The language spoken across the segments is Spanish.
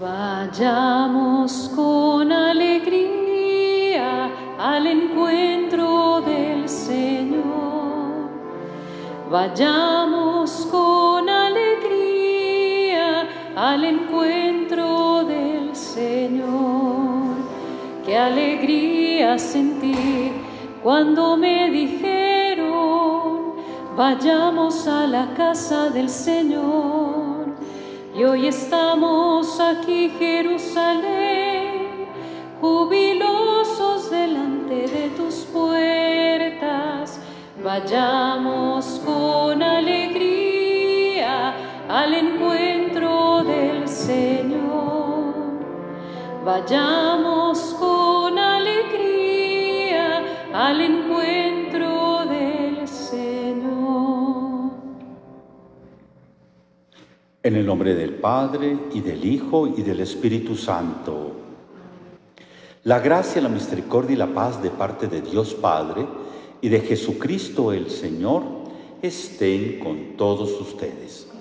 Vayamos con alegría al encuentro del Señor. Vayamos con alegría al encuentro del Señor. Qué alegría sentí cuando me dijeron: vayamos a la casa del Señor. Y hoy estamos aquí, Jerusalén, jubilosos delante de tus puertas. Vayamos con alegría al encuentro del Señor. Vayamos con alegría al encuentro del Señor. En el nombre del Padre, y del Hijo, y del Espíritu Santo. La gracia, la misericordia y la paz de parte de Dios Padre y de Jesucristo el Señor estén con todos ustedes.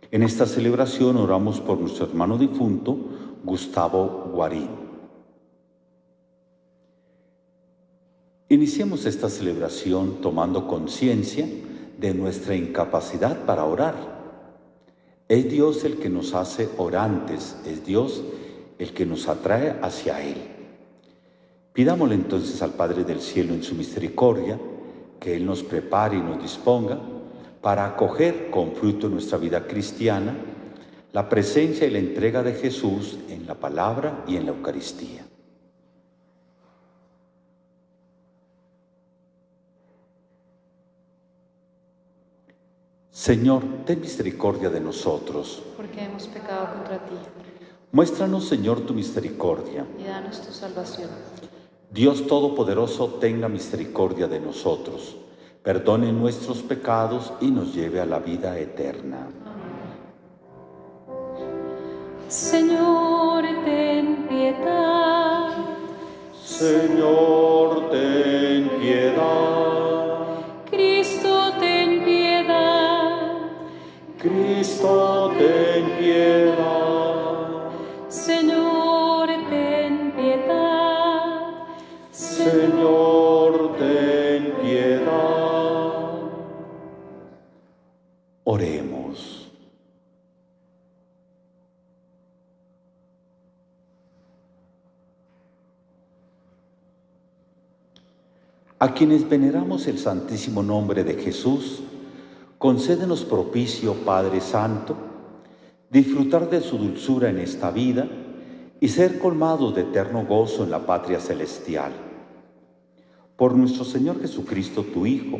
En esta celebración oramos por nuestro hermano difunto, Gustavo Guarín. Iniciemos esta celebración tomando conciencia de nuestra incapacidad para orar. Es Dios el que nos hace orantes, es Dios el que nos atrae hacia Él. Pidámosle entonces al Padre del Cielo en su misericordia que Él nos prepare y nos disponga para acoger con fruto en nuestra vida cristiana la presencia y la entrega de Jesús en la palabra y en la Eucaristía. Señor, ten misericordia de nosotros. Porque hemos pecado contra ti. Muéstranos, Señor, tu misericordia. Y danos tu salvación. Dios Todopoderoso, tenga misericordia de nosotros, perdone nuestros pecados y nos lleve a la vida eterna. Señor, ten piedad. Señor, ten piedad. Cristo, ten piedad. Cristo, ten piedad. Señor, ten piedad. Señor, ten piedad. Oremos. A quienes veneramos el santísimo nombre de Jesús, concédenos propicio, Padre Santo, disfrutar de su dulzura en esta vida y ser colmados de eterno gozo en la patria celestial. Por nuestro Señor Jesucristo, tu Hijo,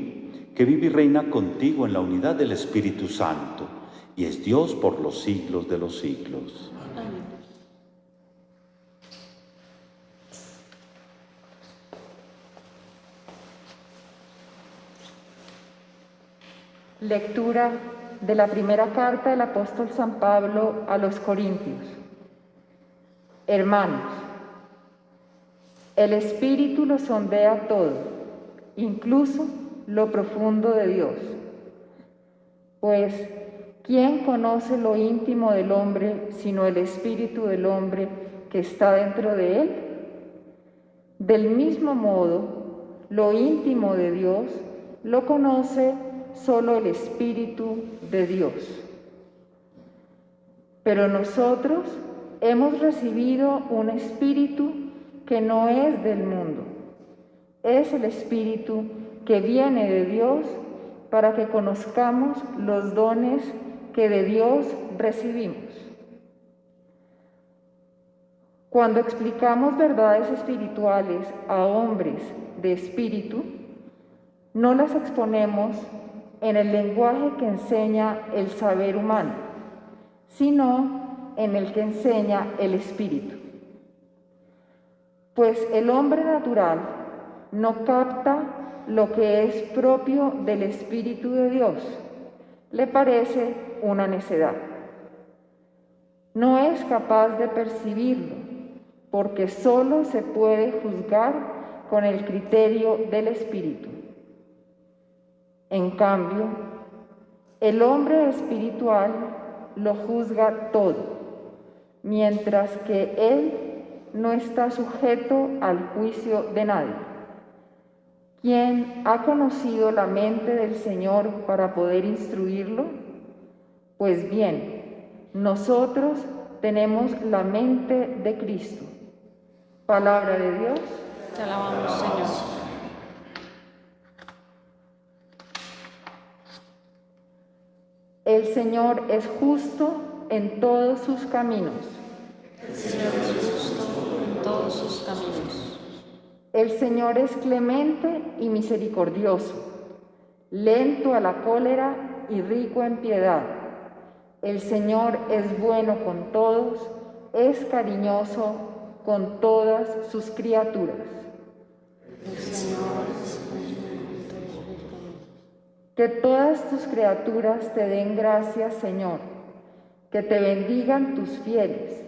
que vive y reina contigo en la unidad del Espíritu Santo, y es Dios por los siglos de los siglos. Amén. Lectura de la primera carta del apóstol San Pablo a los Corintios. Hermanos, el Espíritu lo sondea todo, incluso lo profundo de Dios. Pues, ¿quién conoce lo íntimo del hombre sino el Espíritu del hombre que está dentro de él? Del mismo modo, lo íntimo de Dios lo conoce solo el Espíritu de Dios. Pero nosotros hemos recibido un Espíritu que no es del mundo. Es el Espíritu que viene de Dios para que conozcamos los dones que de Dios recibimos. Cuando explicamos verdades espirituales a hombres de espíritu, no las exponemos en el lenguaje que enseña el saber humano, sino en el que enseña el Espíritu. Pues el hombre natural no capta lo que es propio del Espíritu de Dios, le parece una necedad. No es capaz de percibirlo, porque solo se puede juzgar con el criterio del Espíritu. En cambio, el hombre espiritual lo juzga todo, mientras que Él no está sujeto al juicio de nadie. ¿Quién ha conocido la mente del Señor para poder instruirlo? Pues bien, nosotros tenemos la mente de Cristo. Palabra de Dios. Te alabamos, Señor. El Señor es justo en todos sus caminos. El Señor es justo en todos sus caminos. El Señor es clemente y misericordioso, lento a la cólera y rico en piedad. El Señor es bueno con todos, es cariñoso con todas sus criaturas. El Señor es bueno con todos. Que todas tus criaturas te den gracias, Señor, que te bendigan tus fieles,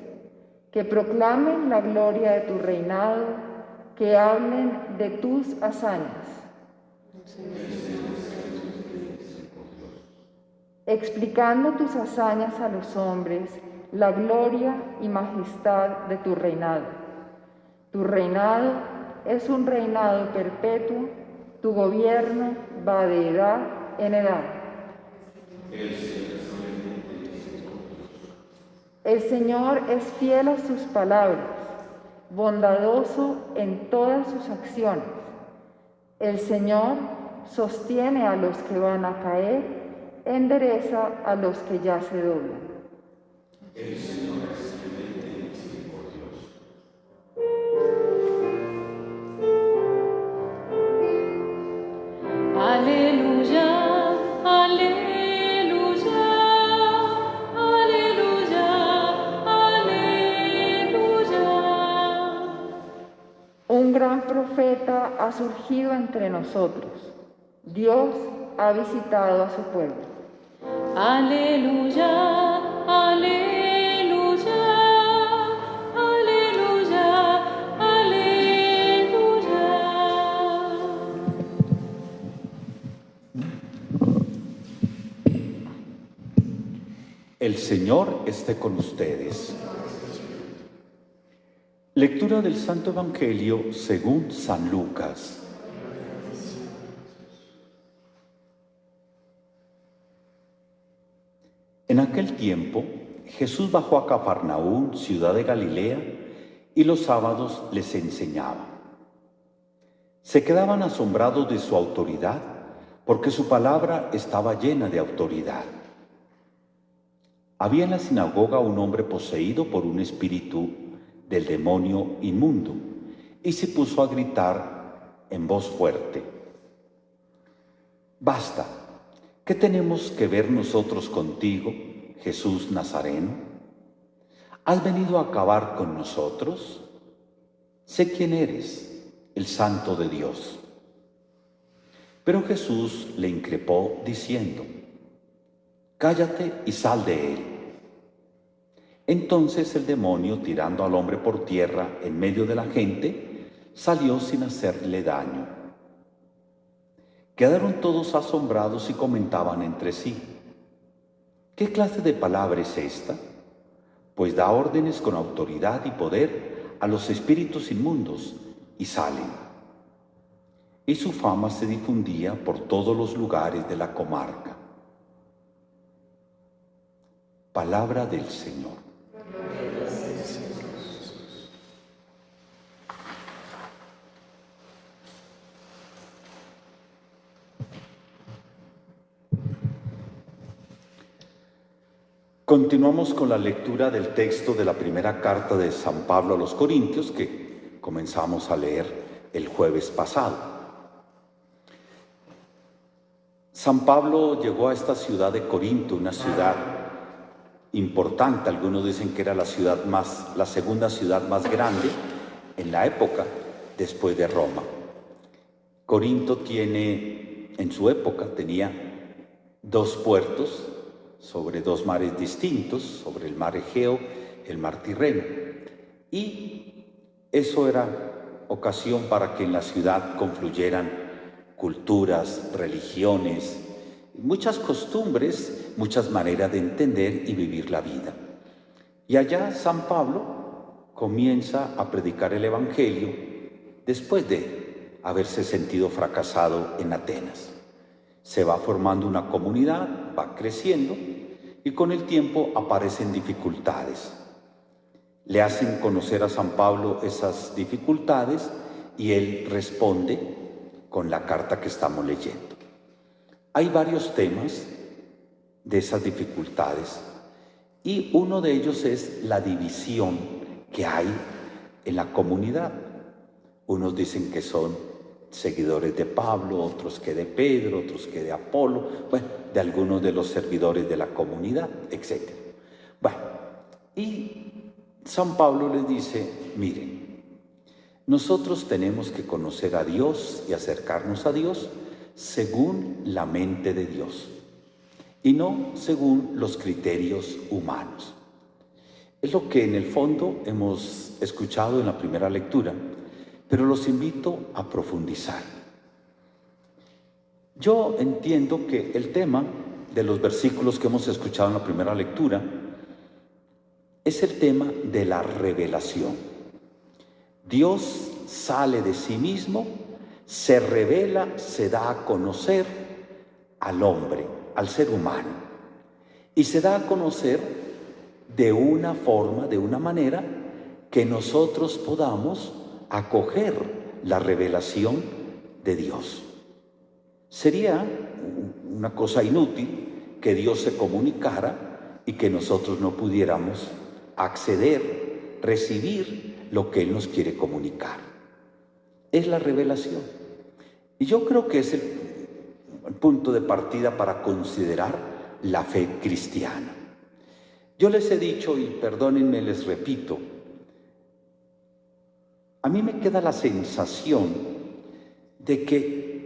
que proclamen la gloria de tu reinado, que hablen de tus hazañas. Explicando tus hazañas a los hombres, la gloria y majestad de tu reinado. Tu reinado es un reinado perpetuo, tu gobierno va de edad en edad. El Señor es fiel a sus palabras, bondadoso en todas sus acciones. El Señor sostiene a los que van a caer, endereza a los que ya se doblan. El Señor es clemente y misericordioso. Aleluya, aleluya, aleluya, aleluya. Un gran profeta ha surgido entre nosotros. Dios ha visitado a su pueblo. Aleluya, aleluya, aleluya, aleluya. El Señor esté con ustedes. Lectura del Santo Evangelio según San Lucas. En aquel tiempo, Jesús bajó a Cafarnaúm, ciudad de Galilea, y los sábados les enseñaba. Se quedaban asombrados de su autoridad, porque su palabra estaba llena de autoridad. Había en la sinagoga un hombre poseído por un espíritu del demonio inmundo, y se puso a gritar en voz fuerte: «Basta, ¿qué tenemos que ver nosotros contigo, Jesús Nazareno? ¿Has venido a acabar con nosotros? Sé quién eres, el Santo de Dios». Pero Jesús le increpó diciendo: «Cállate y sal de él». Entonces el demonio, tirando al hombre por tierra en medio de la gente, salió sin hacerle daño. Quedaron todos asombrados y comentaban entre sí: ¿qué clase de palabra es esta? Pues da órdenes con autoridad y poder a los espíritus inmundos y salen. Y su fama se difundía por todos los lugares de la comarca. Palabra del Señor. Continuamos con la lectura del texto de la primera carta de San Pablo a los Corintios que comenzamos a leer el jueves pasado. San Pablo llegó a esta ciudad de Corinto, una ciudad importante. Algunos dicen que era la segunda ciudad más grande en la época después de Roma. Corinto en su época tenía 2 puertos sobre 2 mares distintos, sobre el mar Egeo, el mar Tirreno. Y eso era ocasión para que en la ciudad confluyeran culturas, religiones, muchas costumbres, muchas maneras de entender y vivir la vida. Y allá San Pablo comienza a predicar el Evangelio después de haberse sentido fracasado en Atenas. Se va formando una comunidad, va creciendo y con el tiempo aparecen dificultades. Le hacen conocer a San Pablo esas dificultades y él responde con la carta que estamos leyendo. Hay varios temas de esas dificultades y uno de ellos es la división que hay en la comunidad. Unos dicen que son seguidores de Pablo, otros que de Pedro, otros que de Apolo, bueno, de algunos de los servidores de la comunidad, etc. Bueno, y San Pablo les dice, miren, nosotros tenemos que conocer a Dios y acercarnos a Dios según la mente de Dios y no según los criterios humanos. Es lo que en el fondo hemos escuchado en la primera lectura, pero los invito a profundizar. Yo entiendo que el tema de los versículos que hemos escuchado en la primera lectura es el tema de la revelación. Dios sale de sí mismo, se revela, se da a conocer al hombre, al ser humano, y se da a conocer de una forma, de una manera que nosotros podamos acoger la revelación de Dios. Sería una cosa inútil que Dios se comunicara y que nosotros no pudiéramos acceder, recibir lo que Él nos quiere comunicar. Es la revelación. Y yo creo que es el punto de partida para considerar la fe cristiana. Yo les he dicho, y perdónenme, les repito, a mí me queda la sensación de que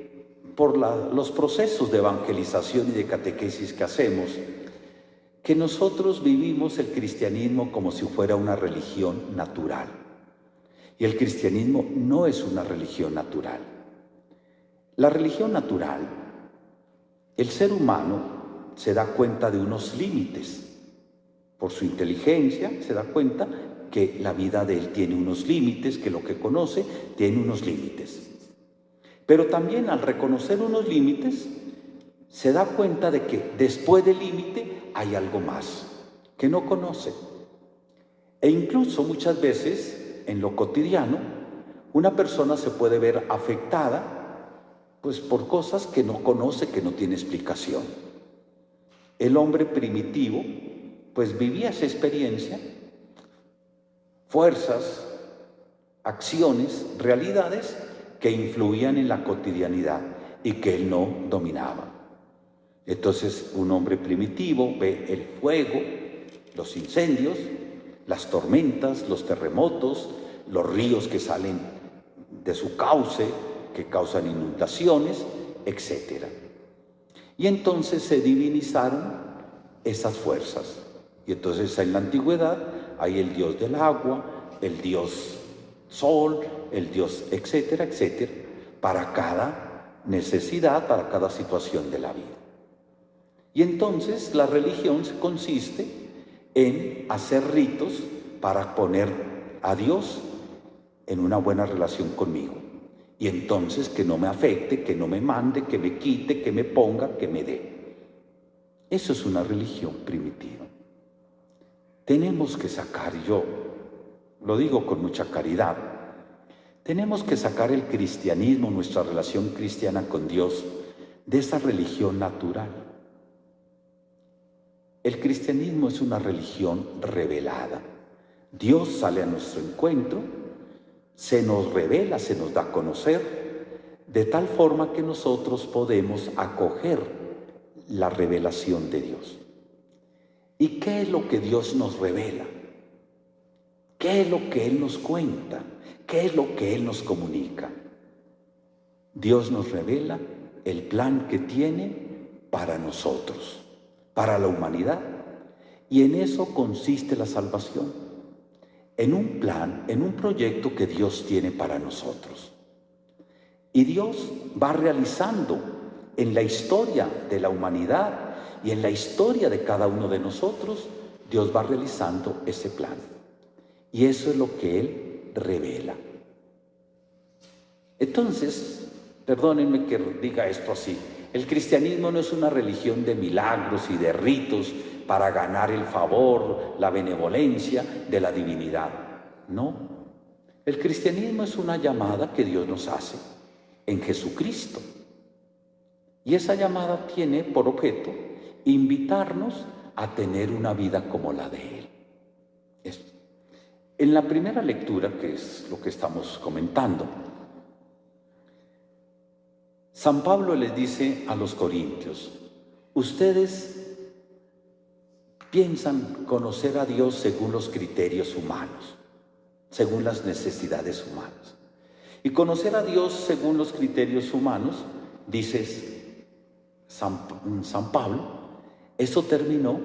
por los procesos de evangelización y de catequesis que hacemos, que nosotros vivimos el cristianismo como si fuera una religión natural. Y el cristianismo no es una religión natural. La religión natural, el ser humano se da cuenta de unos límites. Por su inteligencia se da cuenta que la vida de él tiene unos límites, que lo que conoce tiene unos límites. Pero también al reconocer unos límites, se da cuenta de que después del límite hay algo más que no conoce. E incluso muchas veces en lo cotidiano, una persona se puede ver afectada pues por cosas que no conoce, que no tiene explicación. El hombre primitivo pues vivía esa experiencia, fuerzas, acciones, realidades que influían en la cotidianidad y que él no dominaba. Entonces un hombre primitivo ve el fuego, los incendios, las tormentas, los terremotos, los ríos que salen de su cauce, que causan inundaciones, etc. Y entonces se divinizaron esas fuerzas. Y entonces en la antigüedad hay el dios del agua, el dios sol, el dios, etcétera, etcétera, para cada necesidad, para cada situación de la vida. Y entonces la religión consiste en hacer ritos para poner a Dios en una buena relación conmigo. Y entonces que no me afecte, que no me mande, que me quite, que me ponga, que me dé. Eso es una religión primitiva. Tenemos que sacar, yo lo digo con mucha caridad, tenemos que sacar el cristianismo, nuestra relación cristiana con Dios, de esa religión natural. El cristianismo es una religión revelada. Dios sale a nuestro encuentro, se nos revela, se nos da a conocer, de tal forma que nosotros podemos acoger la revelación de Dios. ¿Y qué es lo que Dios nos revela? ¿Qué es lo que Él nos cuenta? ¿Qué es lo que Él nos comunica? Dios nos revela el plan que tiene para nosotros, para la humanidad. Y en eso consiste la salvación. En un plan, en un proyecto que Dios tiene para nosotros. Y Dios va realizando en la historia de la humanidad y en la historia de cada uno de nosotros, Dios va realizando ese plan. Y eso es lo que Él revela. Entonces, perdónenme que diga esto así, el cristianismo no es una religión de milagros y de ritos para ganar el favor, la benevolencia de la divinidad. No, el cristianismo es una llamada que Dios nos hace en Jesucristo. Y esa llamada tiene por objeto invitarnos a tener una vida como la de Él. Esto. En la primera lectura, que es lo que estamos comentando, San Pablo les dice a los corintios, ustedes piensan conocer a Dios según los criterios humanos, según las necesidades humanas. Y conocer a Dios según los criterios humanos, dices San Pablo, eso terminó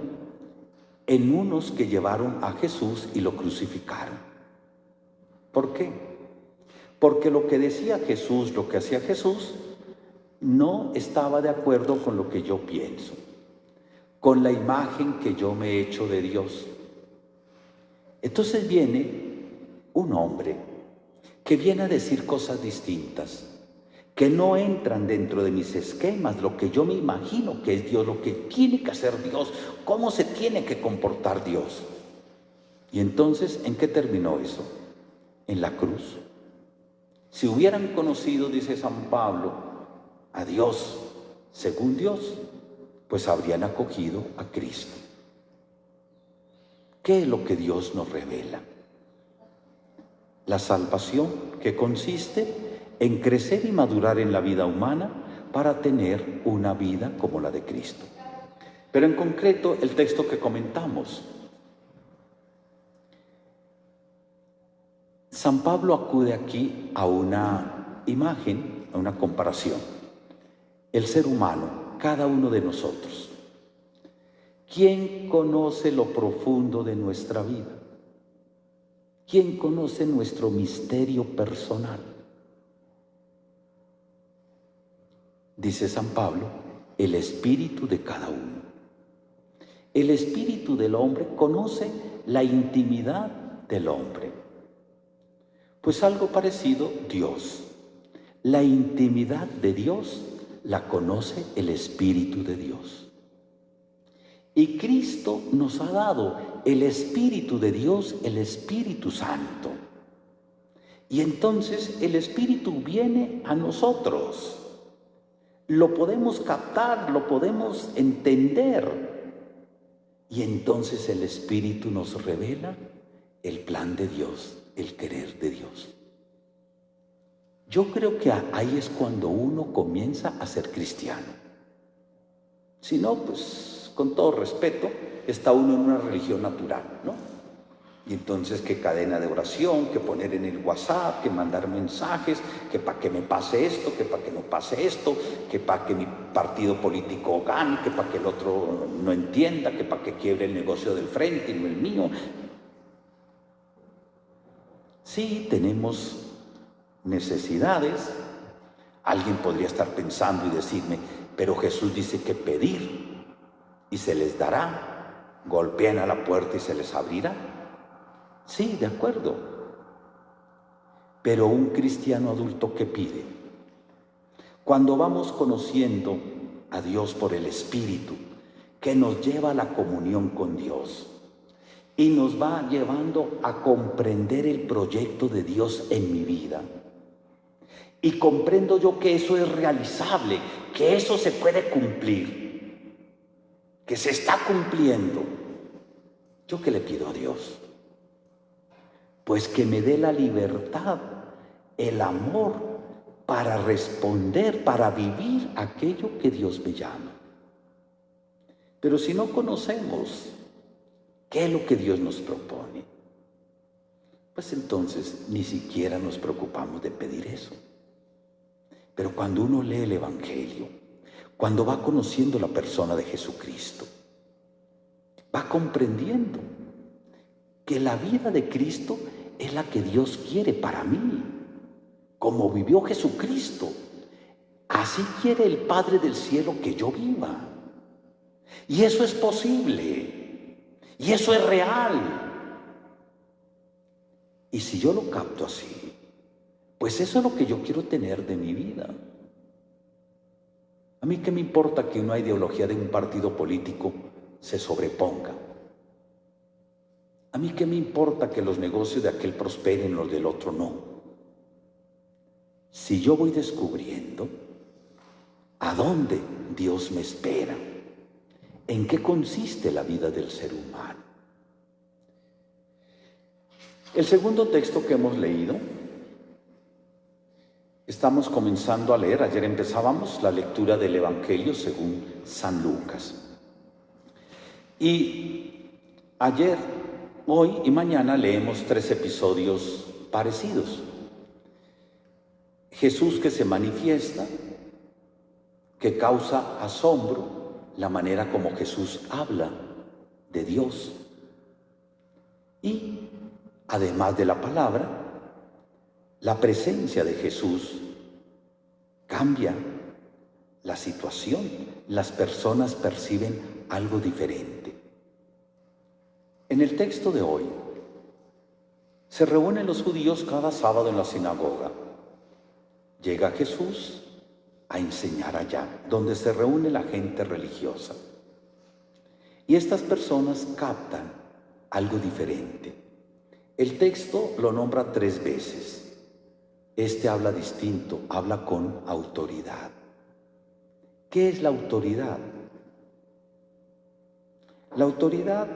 en unos que llevaron a Jesús y lo crucificaron. ¿Por qué? Porque lo que decía Jesús, lo que hacía Jesús, no estaba de acuerdo con lo que yo pienso, con la imagen que yo me he hecho de Dios. Entonces viene un hombre que viene a decir cosas distintas, que no entran dentro de mis esquemas, lo que yo me imagino que es Dios, lo que tiene que hacer Dios, cómo se tiene que comportar Dios. Y entonces, ¿en qué terminó eso? En la cruz. Si hubieran conocido, dice San Pablo, a Dios según Dios, pues habrían acogido a Cristo. ¿Qué es lo que Dios nos revela? La salvación, que consiste en crecer y madurar en la vida humana para tener una vida como la de Cristo. Pero en concreto, el texto que comentamos, San Pablo acude aquí a una imagen, a una comparación. El ser humano, cada uno de nosotros. ¿Quién conoce lo profundo de nuestra vida? ¿Quién conoce nuestro misterio personal? Dice San Pablo, el espíritu de cada uno. El espíritu del hombre conoce la intimidad del hombre. Pues algo parecido, Dios. La intimidad de Dios la conoce el Espíritu de Dios. Y Cristo nos ha dado el Espíritu de Dios, el Espíritu Santo. Y entonces el Espíritu viene a nosotros. Lo podemos captar, lo podemos entender. Y entonces el Espíritu nos revela el plan de Dios, el querer de Dios. Yo creo que ahí es cuando uno comienza a ser cristiano. Si no, pues con todo respeto, está uno en una religión natural, ¿no? Y entonces que cadena de oración, que poner en el WhatsApp, que mandar mensajes, que para que me pase esto, que para que no pase esto, que para que mi partido político gane, que para que el otro no entienda, que para que quiebre el negocio del frente y no el mío. Sí, tenemos necesidades. Alguien podría estar pensando y decirme, pero Jesús dice que pedir y se les dará, golpeen a la puerta y se les abrirá. Sí, de acuerdo. Pero un cristiano adulto, ¿qué pide? Cuando vamos conociendo a Dios por el Espíritu, que nos lleva a la comunión con Dios y nos va llevando a comprender el proyecto de Dios en mi vida. Y comprendo yo que eso es realizable, que eso se puede cumplir, que se está cumpliendo. ¿Yo qué le pido a Dios? Pues que me dé la libertad, el amor para responder, para vivir aquello que Dios me llama. Pero si no conocemos qué es lo que Dios nos propone, pues entonces ni siquiera nos preocupamos de pedir eso. Pero cuando uno lee el Evangelio, cuando va conociendo la persona de Jesucristo, va comprendiendo que la vida de Cristo es la que Dios quiere para mí. Como vivió Jesucristo, así quiere el Padre del cielo que yo viva. Y eso es posible. Y eso es real. Y si yo lo capto así, pues eso es lo que yo quiero tener de mi vida. A mí qué me importa que una ideología de un partido político se sobreponga. A mí qué me importa que los negocios de aquel prosperen, los del otro no. Si yo voy descubriendo a dónde Dios me espera, en qué consiste la vida del ser humano. El segundo texto que hemos leído, estamos comenzando a leer, ayer empezábamos la lectura del Evangelio según San Lucas. Y ayer, hoy y mañana leemos 3 episodios parecidos. Jesús que se manifiesta, que causa asombro, la manera como Jesús habla de Dios. Y además de la palabra, la presencia de Jesús cambia la situación. Las personas perciben algo diferente. En el texto de hoy, se reúnen los judíos cada sábado en la sinagoga. Llega Jesús a enseñar allá, donde se reúne la gente religiosa. Y estas personas captan algo diferente. El texto lo nombra 3 veces. Este habla distinto, habla con autoridad. ¿Qué es la autoridad? La autoridad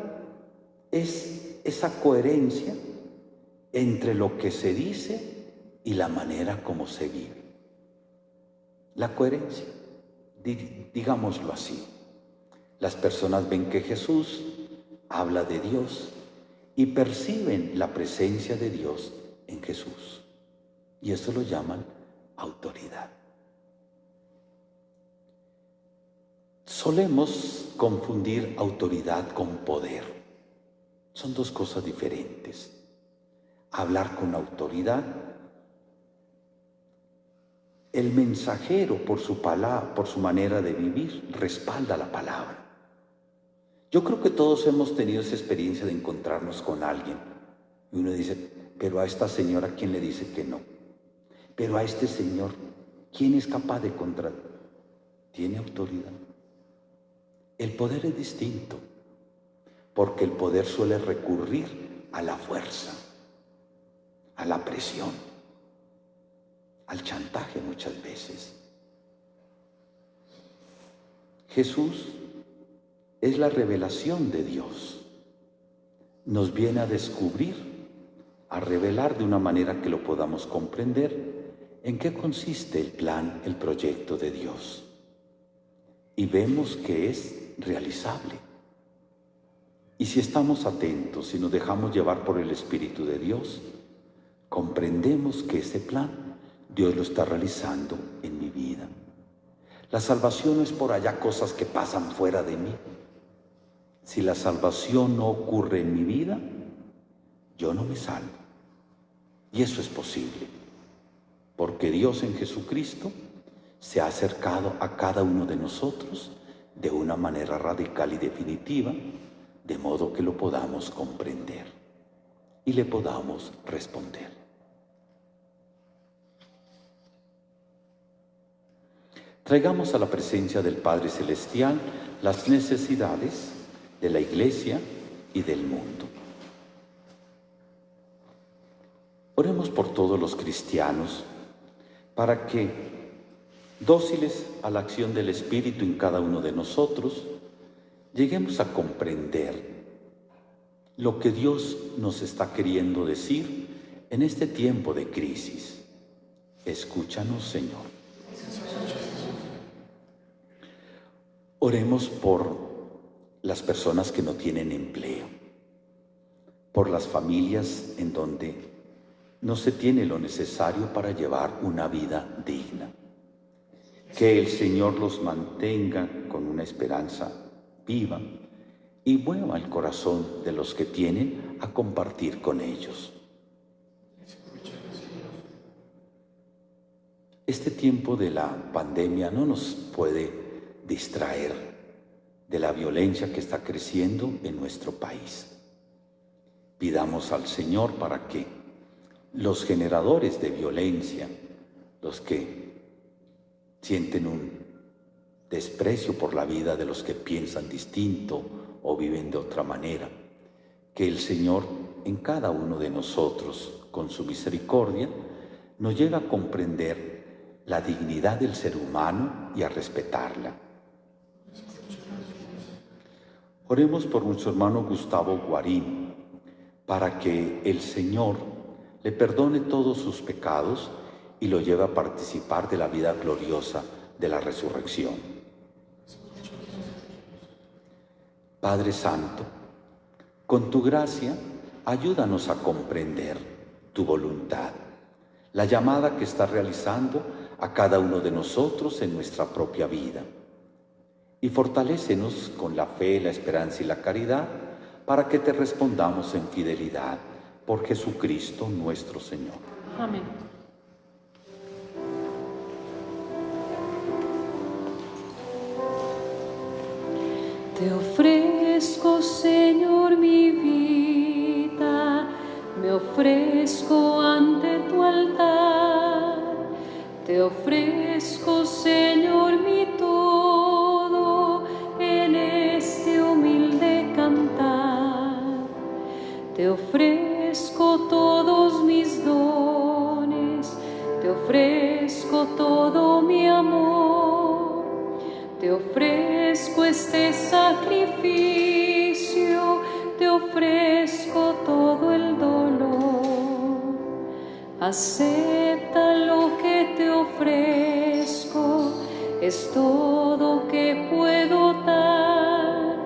es esa coherencia entre lo que se dice y la manera como se vive. La coherencia, digámoslo así. Las personas ven que Jesús habla de Dios y perciben la presencia de Dios en Jesús. Y eso lo llaman autoridad. Solemos confundir autoridad con poder. Son 2 cosas diferentes. Hablar con autoridad. El mensajero, por su palabra, por su manera de vivir, respalda la palabra. Yo creo que todos hemos tenido esa experiencia de encontrarnos con alguien. Y uno dice, pero a esta señora, ¿quién le dice que no? Pero a este señor, ¿quién es capaz de contratar? Tiene autoridad. El poder es distinto, porque el poder suele recurrir a la fuerza, a la presión, al chantaje muchas veces. Jesús es la revelación de Dios. Nos viene a descubrir, a revelar de una manera que lo podamos comprender en qué consiste el plan, el proyecto de Dios. Y vemos que es realizable. Y si estamos atentos y nos dejamos llevar por el Espíritu de Dios, comprendemos que ese plan Dios lo está realizando en mi vida. La salvación no es por allá cosas que pasan fuera de mí. Si la salvación no ocurre en mi vida, yo no me salvo. Y eso es posible, porque Dios en Jesucristo se ha acercado a cada uno de nosotros de una manera radical y definitiva, de modo que lo podamos comprender y le podamos responder. Traigamos a la presencia del Padre Celestial las necesidades de la Iglesia y del mundo. Oremos por todos los cristianos para que, dóciles a la acción del Espíritu en cada uno de nosotros, lleguemos a comprender lo que Dios nos está queriendo decir en este tiempo de crisis. Escúchanos, Señor. Oremos por las personas que no tienen empleo, por las familias en donde no se tiene lo necesario para llevar una vida digna. Que el Señor los mantenga con una esperanza viva y mueva el corazón de los que tienen a compartir con ellos. Este tiempo de la pandemia no nos puede distraer de la violencia que está creciendo en nuestro país. Pidamos al Señor para que los generadores de violencia, los que sienten un desprecio por la vida de los que piensan distinto o viven de otra manera, que el Señor en cada uno de nosotros, con su misericordia, nos lleve a comprender la dignidad del ser humano y a respetarla. Oremos por nuestro hermano Gustavo Guarín, para que el Señor le perdone todos sus pecados y lo lleve a participar de la vida gloriosa de la resurrección. Padre Santo, con tu gracia, ayúdanos a comprender tu voluntad, la llamada que estás realizando a cada uno de nosotros en nuestra propia vida. Y fortalécenos con la fe, la esperanza y la caridad para que te respondamos en fidelidad por Jesucristo nuestro Señor. Amén. Te ofrezco, Señor, mi vida, me ofrezco ante tu altar. Te ofrezco, Señor, mi todo en este humilde cantar. Te ofrezco todos mis dones, te ofrezco todo mi amor. Te ofrezco este sacrificio, te ofrezco todo el dolor. Acepta lo que te ofrezco, es todo que puedo dar.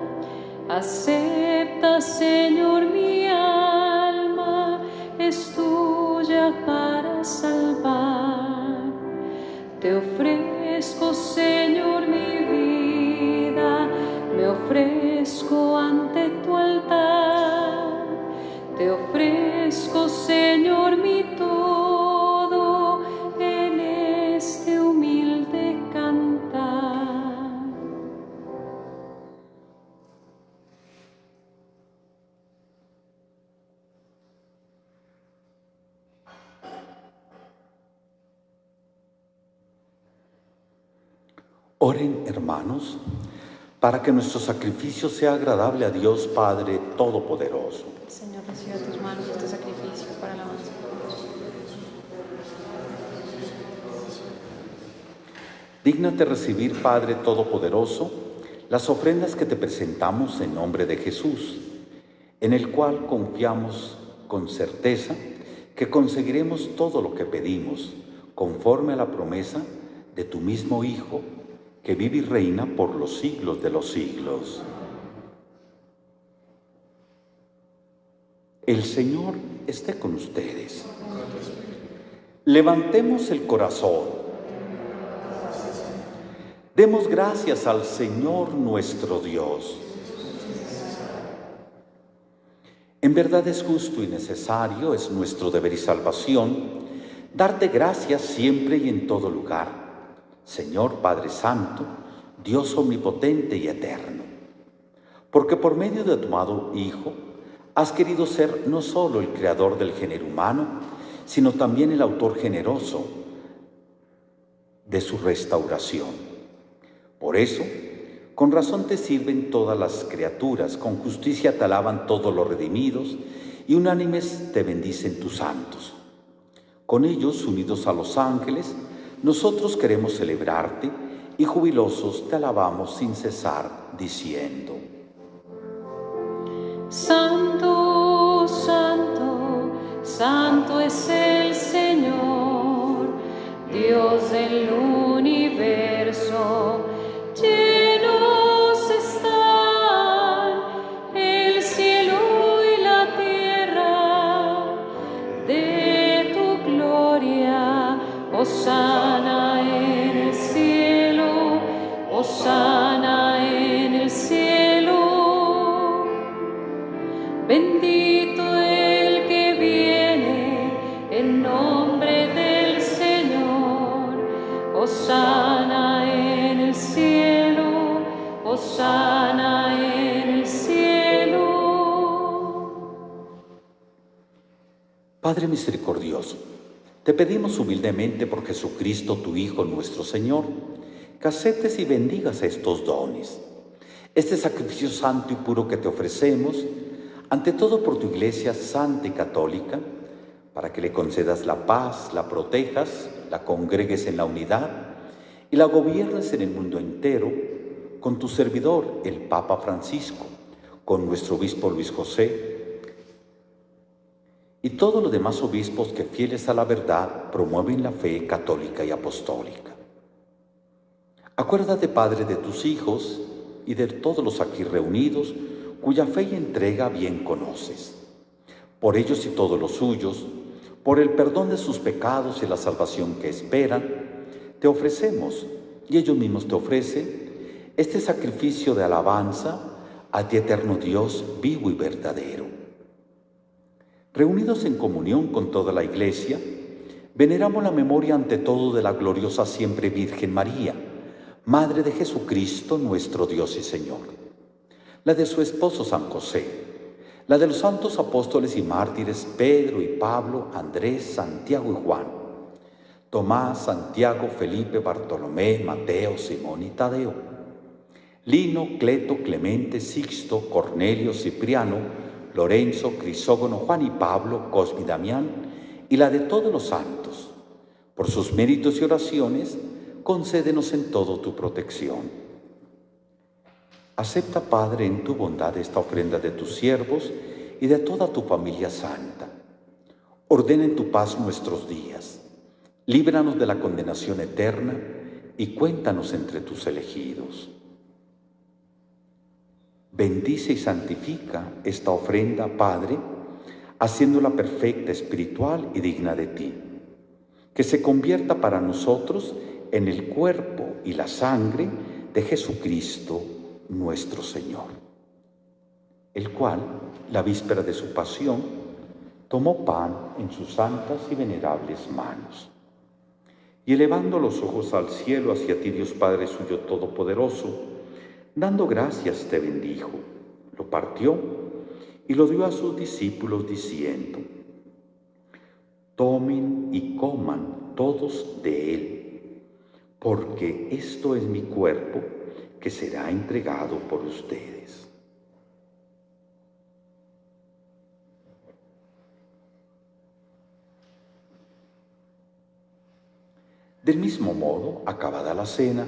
Acepta, Señor, mi alma, es tuya para salvar. Te ofrezco, Señor, mi vida, me ofrezco ante tu altar. Te ofrezco, Señor, mi todo en este humilde cantar. Oren, hermanos, para que nuestro sacrificio sea agradable a Dios Padre Todopoderoso. Señor, recibe de tus manos este sacrificio para la alabanza de Dios. Dígnate recibir, Padre Todopoderoso, las ofrendas que te presentamos en nombre de Jesús, en el cual confiamos con certeza que conseguiremos todo lo que pedimos, conforme a la promesa de tu mismo Hijo, que vive y reina por los siglos de los siglos. El Señor esté con ustedes. Levantemos el corazón. Demos gracias al Señor nuestro Dios. En verdad es justo y necesario, es nuestro deber y salvación, darte gracias siempre y en todo lugar, Señor Padre Santo, Dios omnipotente y eterno, porque por medio de tu amado Hijo has querido ser no solo el creador del género humano, sino también el autor generoso de su restauración. Por eso, con razón te sirven todas las criaturas, con justicia te alaban todos los redimidos, y unánimes te bendicen tus santos. Con ellos, unidos a los ángeles, nosotros queremos celebrarte y jubilosos te alabamos sin cesar, diciendo: Santo, santo, santo es el Señor, Dios del universo. Llenos están el cielo y la tierra de tu gloria. Hosana en el cielo, hosana en el cielo. Bendito el que viene en nombre del Señor. Hosana en el cielo, Hosana en el cielo. Padre misericordioso, te pedimos humildemente por Jesucristo, tu Hijo nuestro Señor, que aceptes y bendigas estos dones, este sacrificio santo y puro que te ofrecemos, ante todo por tu Iglesia santa y católica, para que le concedas la paz, la protejas, la congregues en la unidad y la gobiernes en el mundo entero, con tu servidor, el Papa Francisco, con nuestro obispo Luis José, y todos los demás obispos que, fieles a la verdad, promueven la fe católica y apostólica. Acuérdate, Padre, de tus hijos y de todos los aquí reunidos, cuya fe y entrega bien conoces. Por ellos y todos los suyos, por el perdón de sus pecados y la salvación que esperan, te ofrecemos, y ellos mismos te ofrecen, este sacrificio de alabanza a ti, eterno Dios, vivo y verdadero. Reunidos en comunión con toda la Iglesia, veneramos la memoria ante todo de la gloriosa siempre Virgen María, Madre de Jesucristo, nuestro Dios y Señor, la de su esposo San José, la de los santos apóstoles y mártires Pedro y Pablo, Andrés, Santiago y Juan, Tomás, Santiago, Felipe, Bartolomé, Mateo, Simón y Tadeo, Lino, Cleto, Clemente, Sixto, Cornelio, Cipriano, Lorenzo, Crisógono, Juan y Pablo, Cosme y Damián, y la de todos los santos. Por sus méritos y oraciones, concédenos en todo tu protección. Acepta, Padre, en tu bondad esta ofrenda de tus siervos y de toda tu familia santa. Ordena en tu paz nuestros días. Líbranos de la condenación eterna y cuéntanos entre tus elegidos. Bendice y santifica esta ofrenda, Padre, haciéndola perfecta, espiritual y digna de ti. Que se convierta para nosotros en el cuerpo y la sangre de Jesucristo, nuestro Señor, el cual, la víspera de su pasión, tomó pan en sus santas y venerables manos, y elevando los ojos al cielo hacia ti, Dios Padre suyo todopoderoso, dando gracias te bendijo, lo partió y lo dio a sus discípulos diciendo: tomen y coman todos de él, porque esto es mi cuerpo que será entregado por ustedes. Del mismo modo, acabada la cena,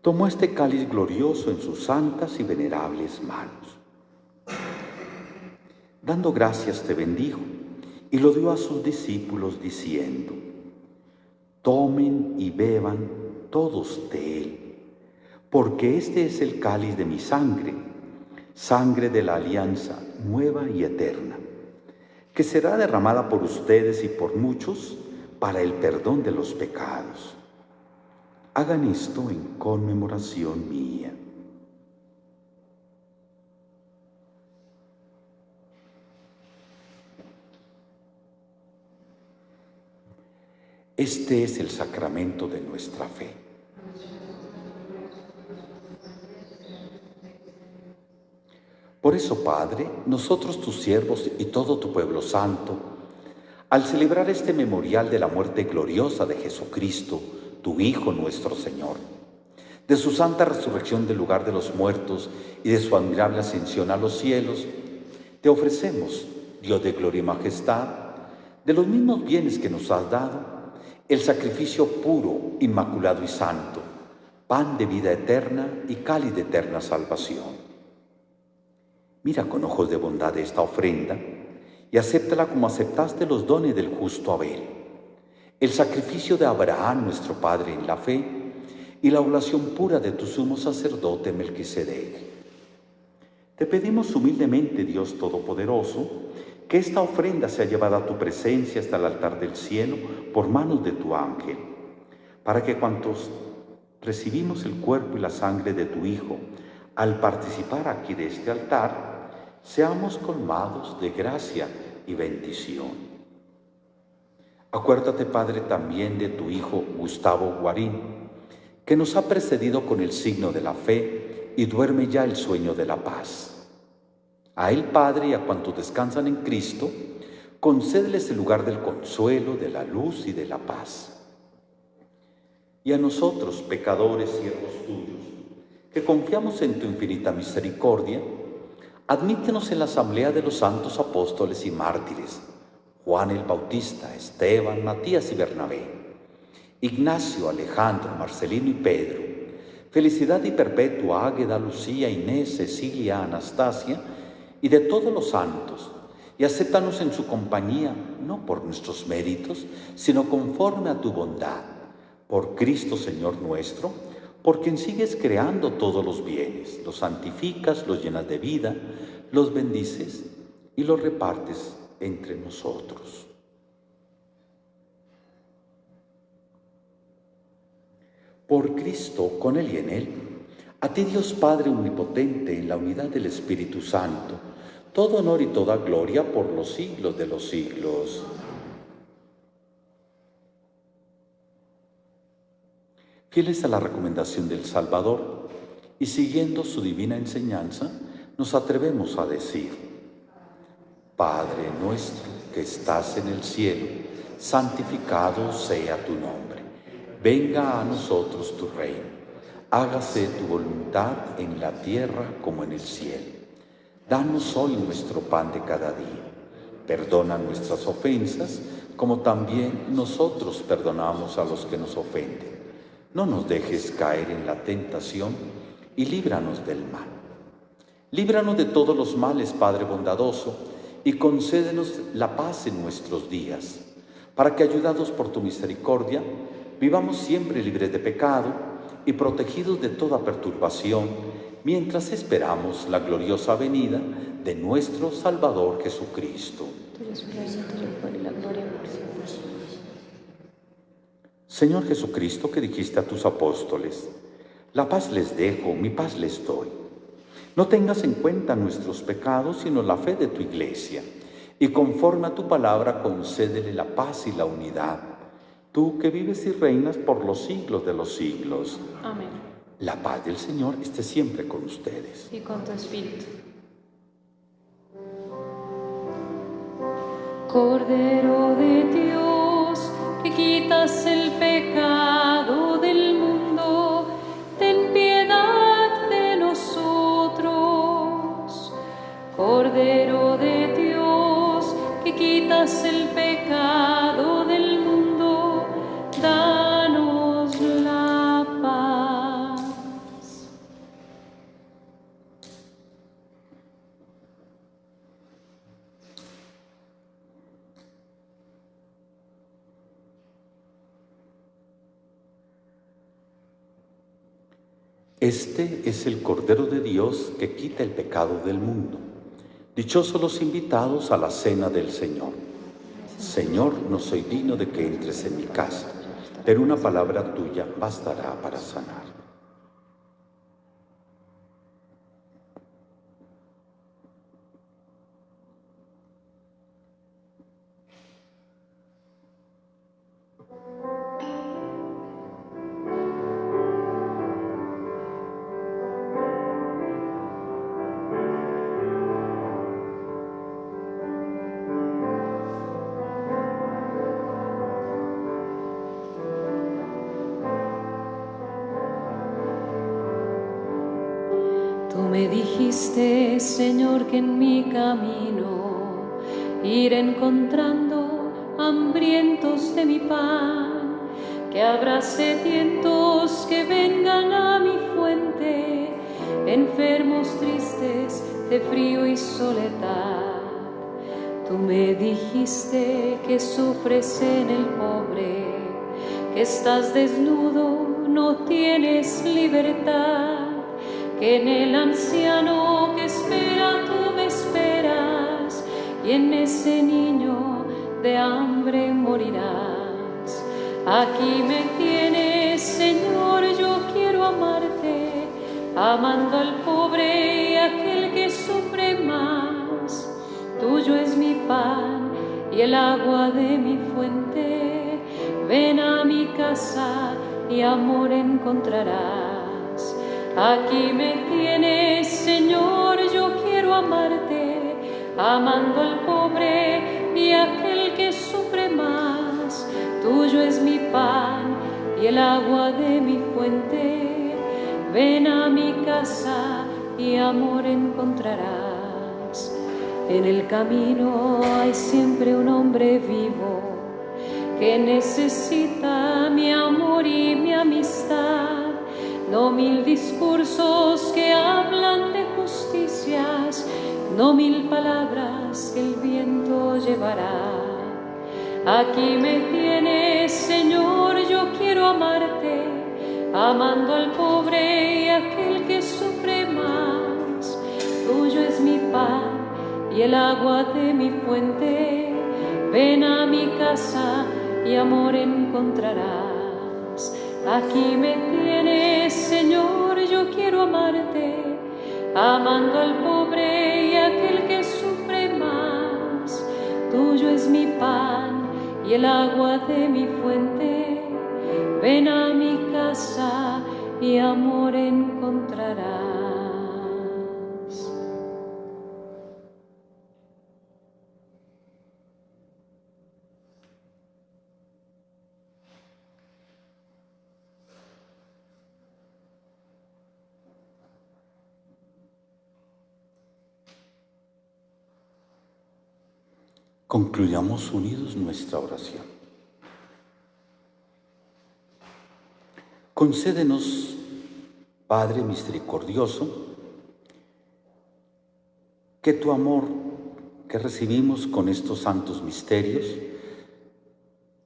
tomó este cáliz glorioso en sus santas y venerables manos. Dando gracias te bendijo y lo dio a sus discípulos diciendo: tomen y beban todos de él, porque este es el cáliz de mi sangre, sangre de la alianza nueva y eterna, que será derramada por ustedes y por muchos para el perdón de los pecados. Hagan esto en conmemoración mía. Este es el sacramento de nuestra fe. Por eso, Padre, nosotros tus siervos y todo tu pueblo santo, al celebrar este memorial de la muerte gloriosa de Jesucristo, tu Hijo nuestro Señor, de su santa resurrección del lugar de los muertos y de su admirable ascensión a los cielos, te ofrecemos, Dios de gloria y majestad, de los mismos bienes que nos has dado, el sacrificio puro, inmaculado y santo, pan de vida eterna y cáliz de eterna salvación. Mira con ojos de bondad esta ofrenda y acéptala como aceptaste los dones del justo Abel, el sacrificio de Abraham, nuestro Padre en la fe, y la oblación pura de tu sumo sacerdote Melquisedec. Te pedimos humildemente, Dios Todopoderoso, que esta ofrenda sea llevada a tu presencia hasta el altar del cielo por manos de tu ángel, para que cuantos recibimos el cuerpo y la sangre de tu Hijo, al participar aquí de este altar, seamos colmados de gracia y bendición. Acuérdate, Padre, también de tu Hijo Gustavo Guarín, que nos ha precedido con el signo de la fe y duerme ya el sueño de la paz. A él, Padre, y a cuantos descansan en Cristo, concédeles el lugar del consuelo, de la luz y de la paz. Y a nosotros, pecadores, siervos tuyos, que confiamos en tu infinita misericordia, admítenos en la asamblea de los santos apóstoles y mártires, Juan el Bautista, Esteban, Matías y Bernabé, Ignacio, Alejandro, Marcelino y Pedro, Felicidad y Perpetua, Águeda, Lucía, Inés, Cecilia, Anastasia y de todos los santos, y acéptanos en su compañía, no por nuestros méritos, sino conforme a tu bondad, por Cristo Señor nuestro, por quien sigues creando todos los bienes, los santificas, los llenas de vida, los bendices y los repartes entre nosotros. Por Cristo, con Él y en Él, a ti Dios Padre Omnipotente, en la unidad del Espíritu Santo, todo honor y toda gloria por los siglos de los siglos. Fieles a la recomendación del Salvador y siguiendo su divina enseñanza, nos atrevemos a decir: Padre nuestro que estás en el cielo, santificado sea tu nombre. Venga a nosotros tu reino. Hágase tu voluntad en la tierra como en el cielo. Danos hoy nuestro pan de cada día. Perdona nuestras ofensas, como también nosotros perdonamos a los que nos ofenden. No nos dejes caer en la tentación y líbranos del mal. Líbranos de todos los males, Padre bondadoso, y concédenos la paz en nuestros días, para que, ayudados por tu misericordia, vivamos siempre libres de pecado y protegidos de toda perturbación, mientras esperamos la gloriosa venida de nuestro Salvador Jesucristo. Tuyo es el reino, tuyo el poder y la gloria por siempre. Señor Jesucristo, que dijiste a tus apóstoles: la paz les dejo, mi paz les doy. No tengas en cuenta nuestros pecados, sino la fe de tu Iglesia, y conforme a tu palabra concédele la paz y la unidad. Tú que vives y reinas por los siglos de los siglos. Amén. La paz del Señor esté siempre con ustedes. Y con tu espíritu. Cordero de Dios, que quitas el pecado del mundo, ten piedad de nosotros. Cordero de Dios, que quitas el pecado del mundo, danos la paz. Este es el Cordero de Dios que quita el pecado del mundo. Dichosos los invitados a la cena del Señor. Señor, no soy digno de que entres en mi casa, pero una palabra tuya bastará para sanar. Tú me dijiste, Señor, que en mi camino iré encontrando hambrientos de mi pan, que habrá sedientos que vengan a mi fuente, enfermos tristes de frío y soledad. Tú me dijiste que sufres en el pobre, que estás desnudo, no tienes libertad, que en el anciano que espera tú me esperas, y en ese niño de hambre morirás. Aquí me tienes, Señor, yo quiero amarte, amando al pobre y aquel que sufre más. Tuyo es mi pan y el agua de mi fuente. ven a mi casa y amor encontrarás. Aquí me tienes, Señor, yo quiero amarte, amando al pobre y aquel que sufre más. Tuyo es mi pan y el agua de mi fuente, ven a mi casa y amor encontrarás. En el camino hay siempre un hombre vivo que necesita mi amor y mi amistad, no 1000 discursos que hablan de justicias, no 1000 palabras que el viento llevará. Aquí me tienes, Señor, yo quiero amarte, amando al pobre y aquel que sufre más. Tuyo es mi pan y el agua de mi fuente, ven a mi casa y amor encontrarás. Aquí me tienes, Señor, yo quiero amarte, amando al pobre y aquel que sufre más. Tuyo es mi pan y el agua de mi fuente, ven a mi casa y amor encontrarás. Concluyamos unidos nuestra oración. Concédenos, Padre misericordioso, que tu amor que recibimos con estos santos misterios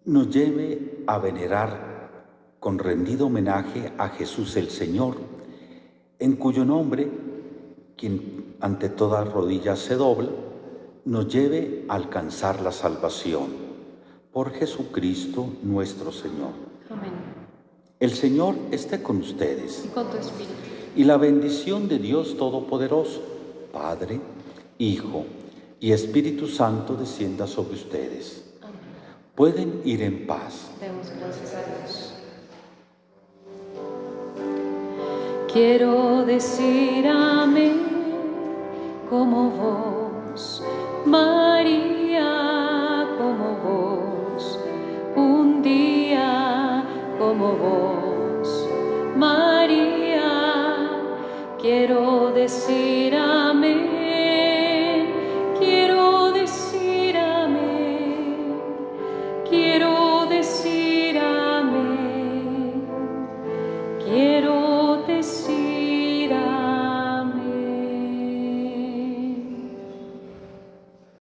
nos lleve a venerar con rendido homenaje a Jesús el Señor, en cuyo nombre, quien ante toda rodilla se dobla, nos lleve a alcanzar la salvación. Por Jesucristo nuestro Señor. Amén. El Señor esté con ustedes. Y con tu espíritu. Y la bendición de Dios Todopoderoso, Padre, Hijo y Espíritu Santo descienda sobre ustedes. Amén. Pueden ir en paz. Demos gracias a Dios. Quiero decir amén como vos, María, como vos, un día como vos, María. Quiero decir amén, quiero decir amén, quiero decir amén, quiero decir